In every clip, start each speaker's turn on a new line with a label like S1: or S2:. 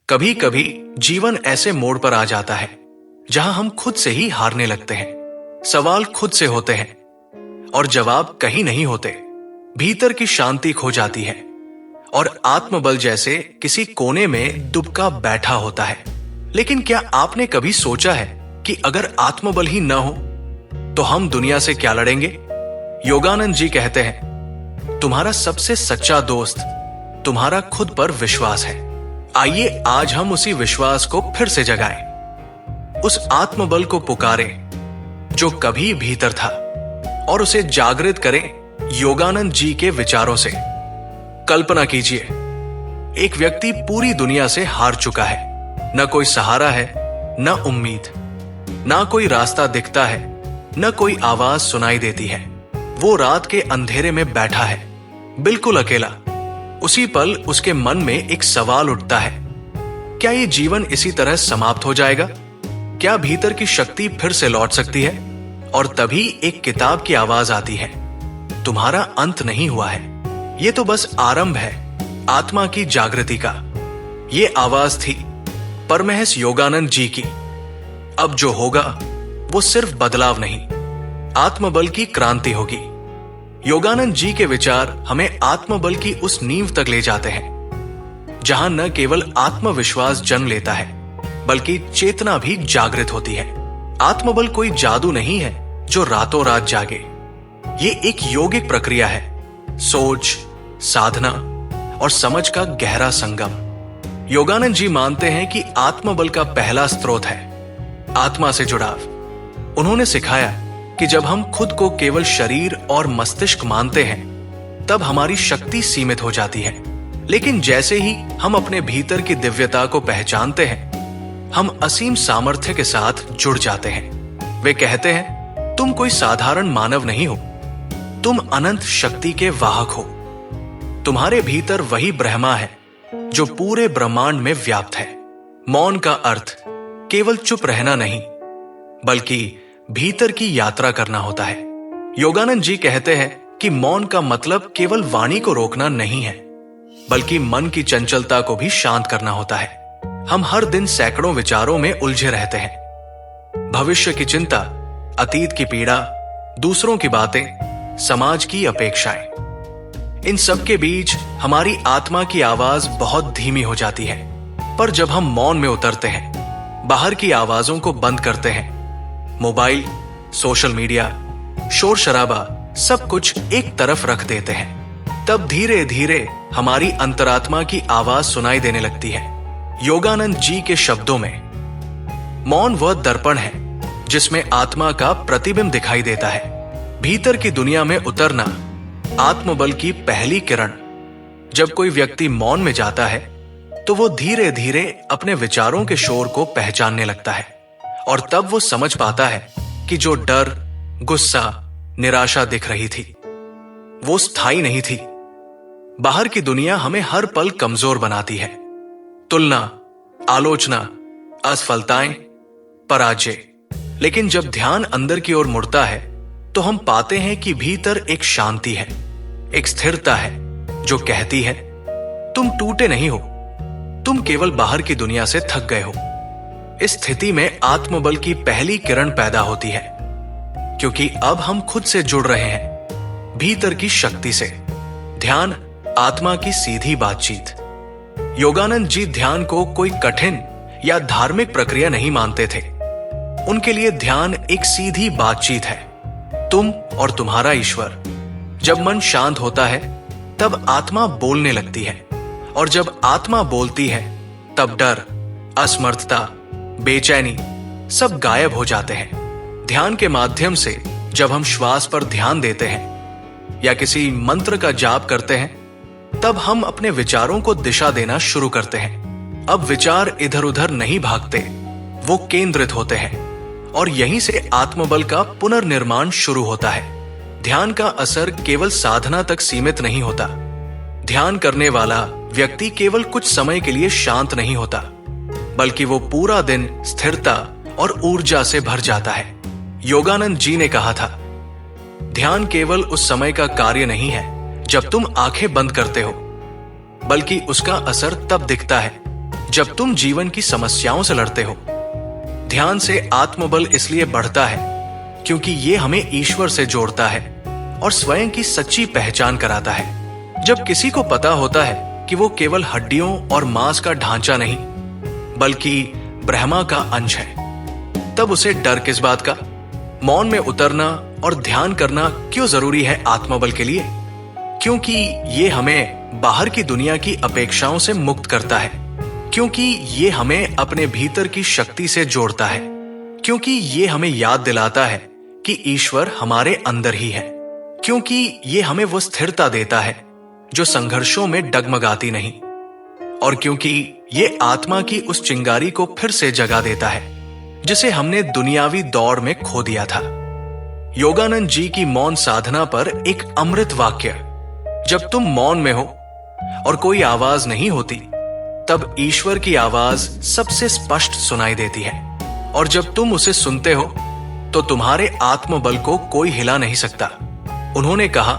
S1: कभी कभी जीवन ऐसे मोड़ पर आ जाता है जहां हम खुद से ही हारने लगते हैं। सवाल खुद से होते हैं और जवाब कहीं नहीं होते। भीतर की शांति खो जाती है और आत्मबल जैसे किसी कोने में दुबका बैठा होता है। लेकिन क्या आपने कभी सोचा है कि अगर आत्मबल ही न हो तो हम दुनिया से क्या लड़ेंगे? योगानंद जी कहते हैं, तुम्हारा सबसे सच्चा दोस्त तुम्हारा खुद पर विश्वास है। आइए आज हम उसी विश्वास को फिर से जगाएं, उस आत्मबल को पुकारें जो कभी भीतर था और उसे जागृत करें योगानंद जी के विचारों से। कल्पना कीजिए, एक व्यक्ति पूरी दुनिया से हार चुका है। न कोई सहारा है, न उम्मीद, न कोई रास्ता दिखता है, न कोई आवाज सुनाई देती है। वो रात के अंधेरे में बैठा है, बिल्कुल अकेला। उसी पल उसके मन में एक सवाल उठता है, क्या ये जीवन इसी तरह समाप्त हो जाएगा? क्या भीतर की शक्ति फिर से लौट सकती है? और तभी एक किताब की आवाज आती है, तुम्हारा अंत नहीं हुआ है, ये तो बस आरंभ है आत्मा की जागृति का। ये आवाज थी परमहंस योगानंद जी की। अब जो होगा वो सिर्फ बदलाव नहीं, आत्मबल की क्रांति होगी। योगानंद जी के विचार हमें आत्मबल की उस नींव तक ले जाते हैं जहां न केवल आत्मविश्वास जन्म लेता है बल्कि चेतना भी जागृत होती है। आत्मबल कोई जादू नहीं है जो रातों रात जागे। ये एक यौगिक प्रक्रिया है, सोच, साधना और समझ का गहरा संगम। योगानंद जी मानते हैं कि आत्मबल का पहला स्रोत है आत्मा से जुड़ाव। उन्होंने सिखाया कि जब हम खुद को केवल शरीर और मस्तिष्क मानते हैं तब हमारी शक्ति सीमित हो जाती है। लेकिन जैसे ही हम अपने भीतर की दिव्यता को पहचानते हैं, हम असीम सामर्थ्य के साथ जुड़ जाते हैं। वे कहते हैं, तुम कोई साधारण मानव नहीं हो, तुम अनंत शक्ति के वाहक हो। तुम्हारे भीतर वही ब्रह्मा है जो पूरे ब्रह्मांड में व्याप्त है। मौन का अर्थ केवल चुप रहना नहीं बल्कि भीतर की यात्रा करना होता है। योगानंद जी कहते हैं कि मौन का मतलब केवल वाणी को रोकना नहीं है बल्कि मन की चंचलता को भी शांत करना होता है। हम हर दिन सैकड़ों विचारों में उलझे रहते हैं। भविष्य की चिंता, अतीत की पीड़ा, दूसरों की बातें, समाज की अपेक्षाएं। इन सब के बीच हमारी आत्मा की आवाज बहुत धीमी हो जाती है। पर जब हम मौन में उतरते हैं, बाहर की आवाजों को बंद करते हैं, मोबाइल, सोशल मीडिया, शोर शराबा सब कुछ एक तरफ रख देते हैं, तब धीरे धीरे हमारी अंतरात्मा की आवाज सुनाई देने लगती है। योगानंद जी के शब्दों में, मौन वह दर्पण है जिसमें आत्मा का प्रतिबिंब दिखाई देता है। भीतर की दुनिया में उतरना आत्मबल की पहली किरण। जब कोई व्यक्ति मौन में जाता है तो वो धीरे धीरे अपने विचारों के शोर को पहचानने लगता है और तब वो समझ पाता है कि जो डर, गुस्सा, निराशा दिख रही थी वो स्थायी नहीं थी। बाहर की दुनिया हमें हर पल कमजोर बनाती है। तुलना, आलोचना, असफलताएं, पराजय। लेकिन जब ध्यान अंदर की ओर मुड़ता है तो हम पाते हैं कि भीतर एक शांति है, एक स्थिरता है जो कहती है, तुम टूटे नहीं हो, तुम केवल बाहर की दुनिया से थक गए हो। इस स्थिति में आत्मबल की पहली किरण पैदा होती है क्योंकि अब हम खुद से जुड़ रहे हैं, भीतर की शक्ति से। ध्यान आत्मा की सीधी बातचीत। योगानंद जी ध्यान को कोई कठिन या धार्मिक प्रक्रिया नहीं मानते थे। उनके लिए ध्यान एक सीधी बातचीत है, तुम और तुम्हारा ईश्वर। जब मन शांत होता है तब आत्मा बोलने लगती है और जब आत्मा बोलती है तब डर, असमर्थता, बेचैनी सब गायब हो जाते हैं। ध्यान के माध्यम से जब हम श्वास पर ध्यान देते हैं या किसी मंत्र का जाप करते हैं तब हम अपने विचारों को दिशा देना शुरू करते हैं। अब विचार इधर उधर नहीं भागते, वो केंद्रित होते हैं और यहीं से आत्मबल का पुनर्निर्माण शुरू होता है। ध्यान का असर केवल साधना तक सीमित नहीं होता। ध्यान करने वाला व्यक्ति केवल कुछ समय के लिए शांत नहीं होता बल्कि वो पूरा दिन स्थिरता और ऊर्जा से भर जाता है। योगानंद जी ने कहा था, ध्यान केवल उस समय का कार्य नहीं है जब तुम आंखें बंद करते हो, बल्कि उसका असर तब दिखता है जब तुम जीवन की समस्याओं से लड़ते हो, ध्यान से आत्मबल इसलिए बढ़ता है क्योंकि ये हमें ईश्वर से जोड़ता है और स्वयं की सच्ची पहचान कराता है। जब किसी को पता होता है कि वो केवल हड्डियों और मांस का ढांचा नहीं बल्कि ब्रह्मा का अंश है, तब उसे डर किस बात का? मौन में उतरना और ध्यान करना क्यों जरूरी है आत्मबल के लिए? क्योंकि ये हमें बाहर की दुनिया की अपेक्षाओं से मुक्त करता है, क्योंकि ये हमें अपने भीतर की शक्ति से जोड़ता है, क्योंकि ये हमें याद दिलाता है कि ईश्वर हमारे अंदर ही है, क्योंकि ये हमें वो स्थिरता देता है जो संघर्षों में डगमगाती नहीं, और क्योंकि ये आत्मा की उस चिंगारी को फिर से जगा देता है जिसे हमने दुनियावी दौड़ में खो दिया था। योगानंद जी की मौन साधना पर एक अमृत वाक्य, जब तुम मौन में हो और कोई आवाज नहीं होती, तब ईश्वर की आवाज सबसे स्पष्ट सुनाई देती है, और जब तुम उसे सुनते हो तो तुम्हारे आत्मबल को कोई हिला नहीं सकता। उन्होंने कहा,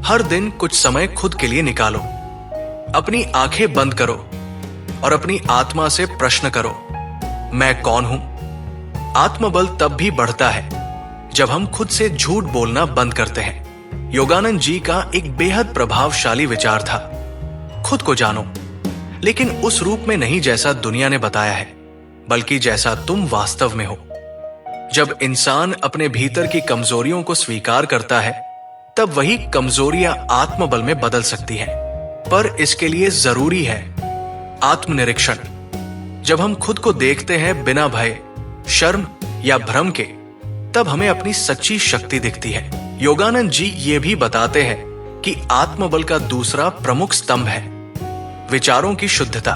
S1: हर दिन कुछ समय खुद के लिए निकालो, अपनी आंखें बंद करो और अपनी आत्मा से प्रश्न करो, मैं कौन हूं? आत्मबल तब भी बढ़ता है जब हम खुद से झूठ बोलना बंद करते हैं। योगानंद जी का एक बेहद प्रभावशाली विचार था, खुद को जानो, लेकिन उस रूप में नहीं जैसा दुनिया ने बताया है, बल्कि जैसा तुम वास्तव में हो। जब इंसान अपने भीतर की कमजोरियों को स्वीकार करता है, तब वही कमजोरियां आत्मबल में बदल सकती हैं। पर इसके लिए जरूरी है आत्मनिरीक्षण। जब हम खुद को देखते हैं बिना भय, शर्म या भ्रम के, तब हमें अपनी सच्ची शक्ति दिखती है। योगानंद जी ये भी बताते हैं कि आत्मबल का दूसरा प्रमुख स्तंभ है विचारों की शुद्धता।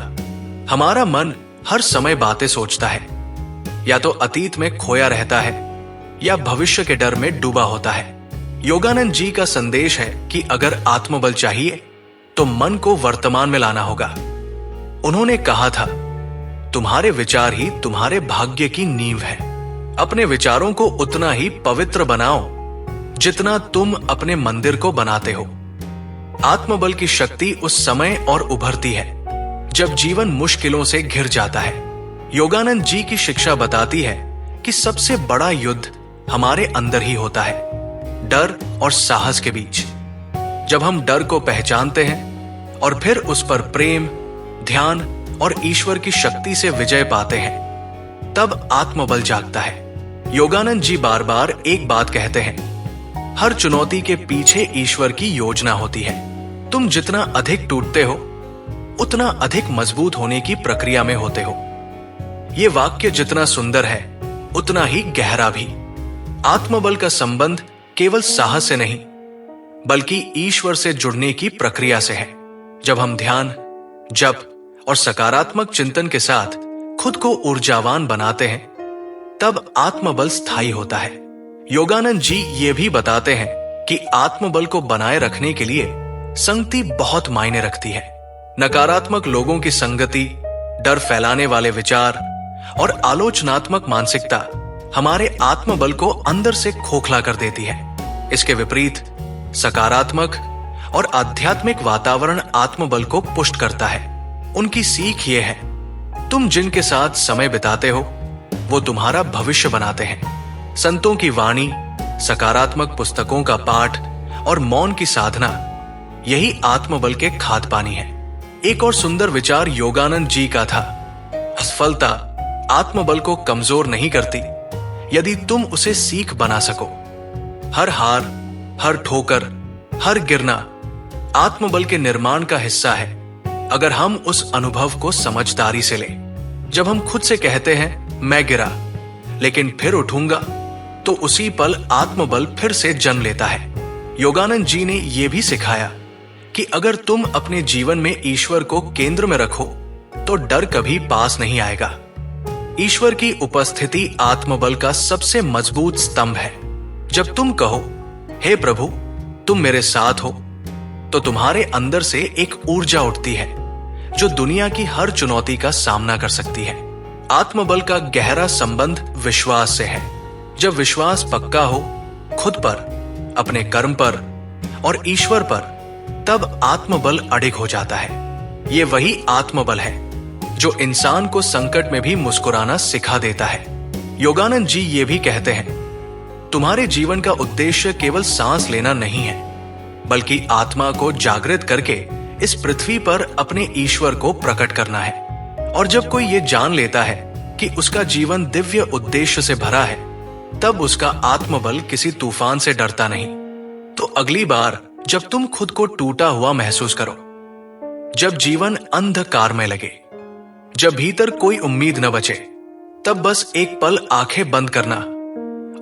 S1: हमारा मन हर समय बातें सोचता है, या तो अतीत में खोया रहता है या भविष्य के डर में डूबा होता है। योगानंद जी का संदेश है कि अगर आत्मबल चाहिए तो मन को वर्तमान में लाना होगा। उन्होंने कहा था, तुम्हारे विचार ही तुम्हारे भाग्य की नींव है। अपने विचारों को उतना ही पवित्र बनाओ जितना तुम अपने मंदिर को बनाते हो। आत्मबल की शक्ति उस समय और उभरती है जब जीवन मुश्किलों से घिर जाता है। योगानंद जी की शिक्षा बताती है कि सबसे बड़ा युद्ध हमारे अंदर ही होता है, डर और साहस के बीच। जब हम डर को पहचानते हैं और फिर उस पर प्रेम, ध्यान और ईश्वर की शक्ति से विजय पाते हैं, तब आत्मबल जागता है। योगानंद जी बार बार एक बात कहते हैं, हर चुनौती के पीछे ईश्वर की योजना होती है। तुम जितना अधिक टूटते हो, उतना अधिक मजबूत होने की प्रक्रिया में होते हो। ये वाक्य जितना सुंदर है, उतना ही गहरा भी। आत्मबल का संबंध केवल साहस से नहीं, बल्कि ईश्वर से जुड़ने की प्रक्रिया से है। जब हम ध्यान, जप और सकारात्मक चिंतन के साथ खुद को ऊर्जावान बनाते हैं, तब आत्मबल स्थायी होता है। योगानंद जी ये भी बताते हैं कि आत्मबल को बनाए रखने के लिए संगति बहुत मायने रखती है। नकारात्मक लोगों की संगति, डर फैलाने वाले विचार और आलोचनात्मक मानसिकता हमारे आत्मबल को अंदर से खोखला कर देती है। इसके विपरीत सकारात्मक और आध्यात्मिक वातावरण आत्मबल को पुष्ट करता है। उनकी सीख ये है, तुम जिनके साथ समय बिताते हो वो तुम्हारा भविष्य बनाते हैं। संतों की वाणी, सकारात्मक पुस्तकों का पाठ और मौन की साधना, यही आत्मबल के खाद पानी है। एक और सुंदर विचार योगानंद जी का था, असफलता आत्मबल को कमजोर नहीं करती यदि तुम उसे सीख बना सको। हर हार, हर ठोकर, हर गिरना आत्मबल के निर्माण का हिस्सा है, अगर हम उस अनुभव को समझदारी से लें। जब हम खुद से कहते हैं मैं गिरा लेकिन फिर उठूंगा, तो उसी पल आत्मबल फिर से जन्म लेता है। योगानंद जी ने यह भी सिखाया कि अगर तुम अपने जीवन में ईश्वर को केंद्र में रखो तो डर कभी पास नहीं आएगा। ईश्वर की उपस्थिति आत्मबल का सबसे मजबूत स्तंभ है। जब तुम कहो, हे प्रभु तुम मेरे साथ हो, तो तुम्हारे अंदर से एक ऊर्जा उठती है जो दुनिया की हर चुनौती का सामना कर सकती है। आत्मबल का गहरा संबंध विश्वास से है। जब विश्वास पक्का हो, खुद पर, अपने कर्म पर और ईश्वर पर, तब आत्मबल अडिग हो जाता है। ये वही आत्मबल है जो इंसान को संकट में भी मुस्कुराना सिखा देता है। योगानंद जी ये भी कहते हैं, तुम्हारे जीवन का उद्देश्य केवल सांस लेना नहीं है, बल्कि आत्मा को जागृत करके इस पृथ्वी पर अपने ईश्वर को प्रकट करना है। और जब कोई ये जान लेता है कि उसका जीवन दिव्य उद्देश्य से भरा है, तब उसका आत्मबल किसी तूफान से डरता नहीं। तो अगली बार जब तुम खुद को टूटा हुआ महसूस करो, जब जीवन अंधकार में लगे, जब भीतर कोई उम्मीद न बचे, तब बस एक पल आंखें बंद करना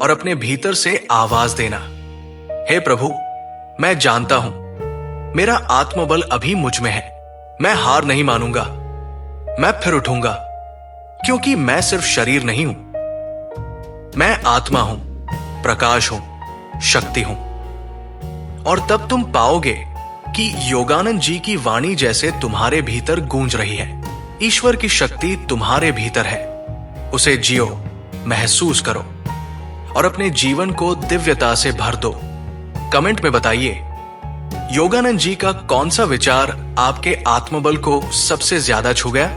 S1: और अपने भीतर से आवाज देना, हे प्रभु, मैं जानता हूं मेरा आत्मबल अभी मुझ में है। मैं हार नहीं मानूंगा, मैं फिर उठूंगा, क्योंकि मैं सिर्फ शरीर नहीं हूं, मैं आत्मा हूं, प्रकाश हूं, शक्ति हूं। और तब तुम पाओगे कि योगानंद जी की वाणी जैसे तुम्हारे भीतर गूंज रही है। ईश्वर की शक्ति तुम्हारे भीतर है, उसे जियो, महसूस करो और अपने जीवन को दिव्यता से भर दो। कमेंट में बताइए, योगानंद जी का कौन सा विचार आपके आत्मबल को सबसे ज्यादा छू गया।